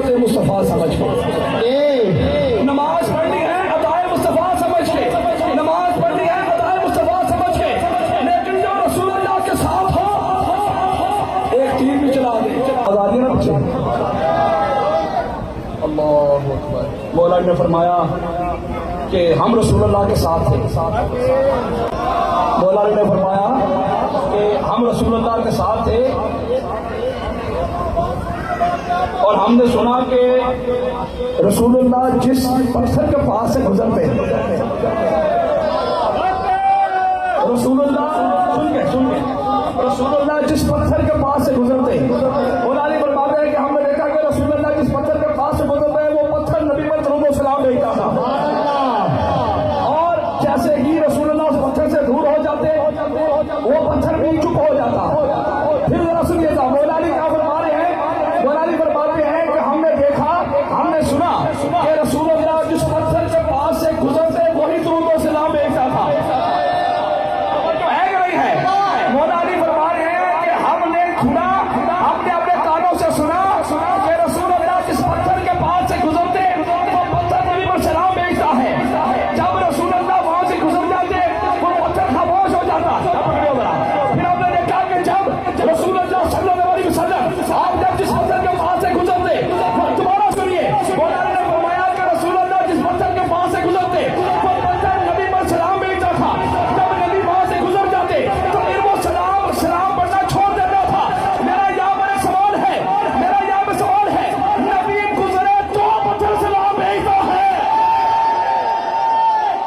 سنت مصطفیٰ سمجھ کے، نماز پڑھنی ہے ادائے مصطفیٰ سمجھ کے، نماز پڑھنی ہے ادائے مصطفیٰ سمجھ کے، لیکن جو رسول اللہ کے ساتھ ہو ایک تیر بھی چلا دے آزادی نہ بچے۔ اللہ اکبر۔ مولا نے فرمایا کہ ہم رسول اللہ کے ساتھ تھے، مولا نے فرمایا کہ ہم رسول اللہ کے ساتھ تھے اور ہم نے سنا کہ رسول اللہ جس پتھر کے پاس سے گزرتے، رسول اللہ سن کے رسول اللہ جس پتھر کے پاس سے گزرتے، مولا علی فرماتے ہیں کہ ہم نے دیکھا کہ رسول اللہ جس پتھر کے پاس سے گزرتے ہیں وہ پتھر نبی پر درود و سلام بھیجتا تھا، اور جیسے ہی رسول اللہ اس پتھر سے دور ہو جاتے وہ پتھر بھی چپ ہو جاتا۔ پھر ذرا سنیے گا مولا علی کیا فرما رہے ہیں، مولا علی فرماتے ہیں کہ ہم نے دیکھا، ہم نے سنا کہ رسول اللہ جس پتھر کے پاس سے گزرتے وہی درود و سلام بھیجتا تھا۔ تو ہے کہ نہیں ہے؟ مولا علی فرما رہے ہیں کہ ہم نے سنا، ہم نے اپنے کانوں سے سنا کہ رسول اللہ جس پتھر کے پاس سے گزرتے وہ پتھر نبی پر سلام بھیجتا ہے، جب رسول اللہ وہاں سے گزر جاتے وہ پتھر خاموش ہو جاتا۔ پھر ہم نے دیکھا کہ جب رسول اللہ صلی اللہ علیہ وسلم آپ جب جس پتھر کے پاس سے گزرتے، دوبارہ سنیے، مولا علی نے فرمایا کہ رسول اللہ جس پتھر کے پاس سے گزرتے وہ پتھر نبی پر سلام بھیجتا تھا، جب نبی وہاں سے گزر جاتے تو پھر وہ سلام پڑھنا چھوڑ دیتا تھا۔ میرا یہاں پر سوال ہے، نبی گزرے تو پتھر سلام بھیجتا ہے؟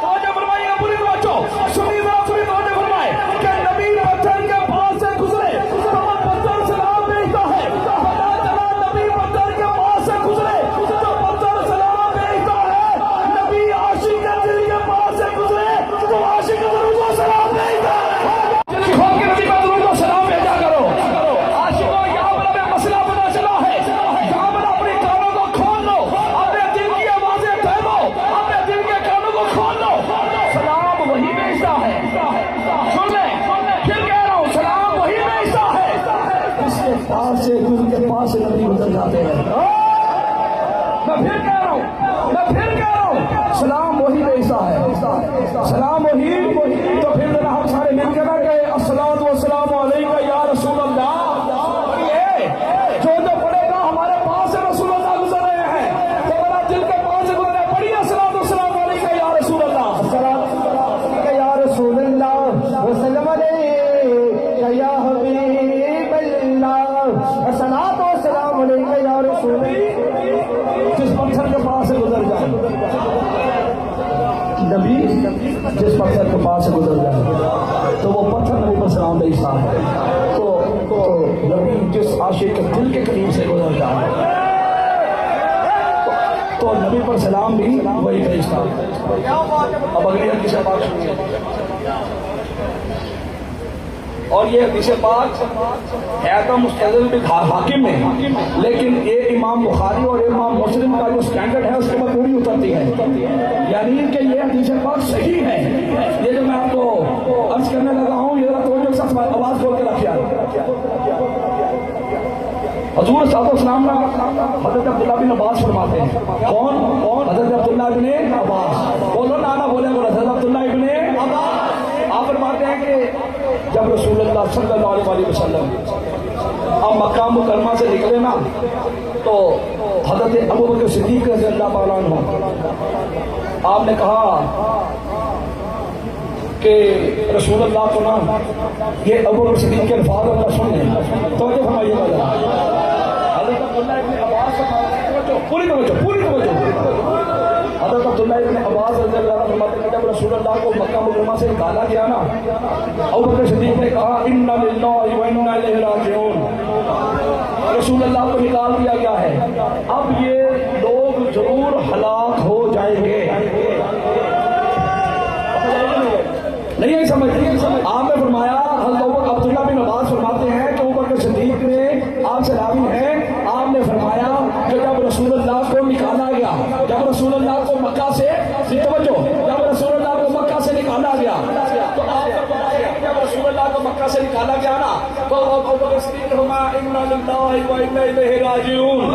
توجہ فرمائیے نا، پوری توجہ سنی ذرا، پوری توجہ فرمائے کہ نبی پتھر کے پاس سے گزرے تو پتھر سلام بھیجتا ہے۔ پتا چلا نبی پتھر کے پاس سے گزرے تو پتھر سلام بھیجتا ہے، نبی عاشق کے دل کے پاس سے گزرے تو عاشق کے درود و سلام بھیجتا ہے۔ دل کھول کے نبی کا درود و سلام بھیجا کرو۔ عاشقوں یہاں پر ہمیں مسئلہ پتا چلا ہے، یہاں پر اپنے کانوں کو کھول لو، اپنے دل کی آوازیں پھیلو، اپنے دل کے کانوں کو کھول لو، سلام وہی بھیجتا ہے۔ سن لیں، پھر کہہ رہا ہوں سلام وہی بھیجتا ہے اس کے پاس سے، جن کے پاس سے نبی گزر جاتے ہیں۔ میں پھر کہہ رہا ہوں سلام وہی بھیجتا ہے، سلام وہی۔ تو پھر ذرا ہم سارے مل کے نا کہ الصلاۃ والسلام علیکہ یا رسول اللہ، جو پڑھے گا ہمارے پاس سے رسول اللہ گزر رہے ہیں تو ذرا دل کے پاس سے گزرے، پڑھیے الصلاۃ والسلام علیکہ یا رسول اللہ، الصلاۃ یا رسول اللہ وسلم علیکہ یا حبیب اللہ، الصلاۃ والسلام علیکہ یا رسول اللہ۔ جس پتھر کے پاس سے گزر جائے نبی، جس پتھر کے پاس سے گزر جائے تو وہ پتھر نبی پر سلام بھیجتا ہے۔ تو نبی جس عاشق کے دل کے قریب سے گزر جائے تو نبی پر سلام بھی وہی بھیجتا ہے۔ اب اگلی حدیث پاک سنیے، اور یہ حدیث پاک ہے تو مستدرک حاکم میں، لیکن یہ امام بخاری اور امام مسلم کا جو سٹینڈرڈ ہے اس کے بعد پوری اترتی ہے، یعنی کہ یہ حدیث پاک صحیح ہے۔ یہ جو میں آپ کو عرض کرنے لگا ہوں یہ توجہ کے ساتھ آواز کھول کے رکھیے۔ حضور صلی اللہ علیہ وسلم حضرت عبداللہ بن عباس فرماتے ہیں، کون؟ حضرت عبداللہ بن عباس، بولو نانا بولے گا، حضرت عبداللہ بن عباس آپ فرماتے ہیں کہ جب رسول اللہ صلی اللہ علیہ وسلم اب مکہ مکرمہ سے نکلے نا تو حضرت ابو بکر صدیق رضی اللہ تعالیٰ عنہ آپ نے کہا کہ رسول اللہ کو نا یہ ابو بکر صدیق کے الفاظ اللہ سن لیں، توجہ فرمائیے گا، حضرت عبداللہ ابن عباس پوری توجہ حضرت عبداللہ ابن عباس رضی اللہ عنہ فرماتے ہیں جب رسول اللہ کو مکہ مکرمہ سے نکالا گیا نا، ابو بکر صدیق نے کہا انا للہ و انا الیہ راجعون، رسول اللہ کو نکال دیا گیا ہے، اب یہ لوگ ضرور ہلاک ہو جائیں گے۔ نہیں سمجھ آپ نے فرمایا، حضرت عبداللہ بن عباس فرماتے ہیں کہ ابو بکر صدیق نے آپ سے راوی ہیں، آپ نے فرمایا کہ جب رسول اللہ کو نکالا گیا، جب رسول اللہ کو مکہ سے توجہ، جب رسول اللہ کو مکہ سے نکالا گیا تو آپ جب رسول اللہ کو مکہ سے نکالا گیا نا تو ابو بکر صدیق نے فرمایا انا للہ و انا الیہ راجعون،